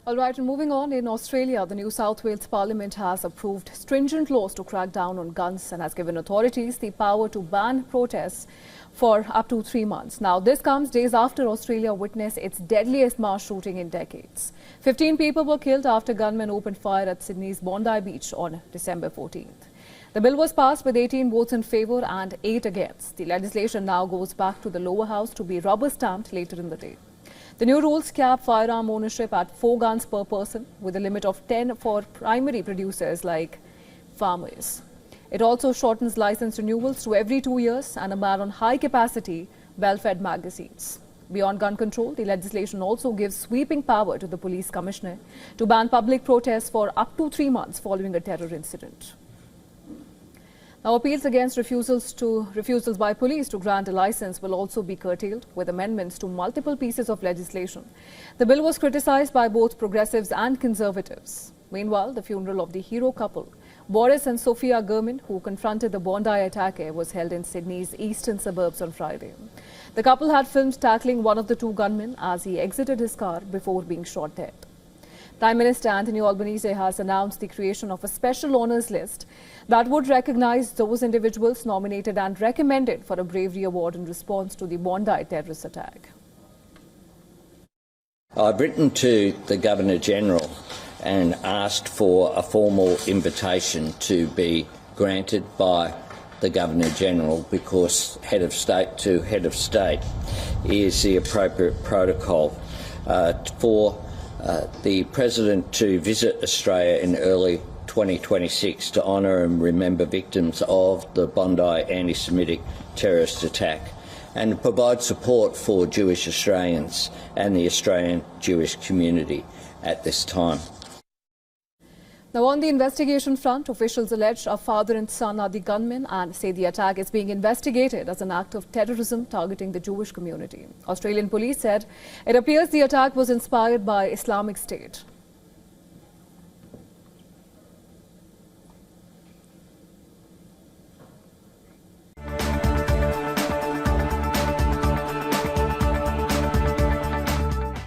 All right, and moving on, in Australia, the New South Wales Parliament has approved stringent laws to crack down on guns and has given authorities the power to ban protests for up to 3 months. Now, this comes days after Australia witnessed its deadliest mass shooting in decades. 15 people were killed after gunmen opened fire at Sydney's Bondi beach on December 14th. The bill was passed with 18 votes in favour and 8 against. The legislation now goes back to the lower house to be rubber-stamped later in the day. The new rules cap firearm ownership at 4 guns per person, with a limit of 10 for primary producers like farmers. It also shortens license renewals to every 2 years and a ban on high-capacity, well-fed magazines. Beyond gun control, the legislation also gives sweeping power to the police commissioner to ban public protests for up to 3 months following a terror incident. Now, appeals against refusals by police to grant a license will also be curtailed with amendments to multiple pieces of legislation. The bill was criticised by both progressives and conservatives. Meanwhile, the funeral of the hero couple, Boris and Sophia Gurman, who confronted the Bondi attacker, was held in Sydney's eastern suburbs on Friday. The couple had filmed tackling one of the 2 gunmen as he exited his car before being shot dead. Prime Minister Anthony Albanese has announced the creation of a special honours list that would recognise those individuals nominated and recommended for a bravery award in response to the Bondi terrorist attack. I've written to the Governor-General and asked for a formal invitation to be granted by the Governor-General because head of state to head of state is the appropriate protocol for the President to visit Australia in early 2026 to honour and remember victims of the Bondi anti-Semitic terrorist attack and to provide support for Jewish Australians and the Australian Jewish community at this time. Now, on the investigation front, officials allege a father and son are the gunmen and say the attack is being investigated as an act of terrorism targeting the Jewish community. Australian police said it appears the attack was inspired by Islamic State.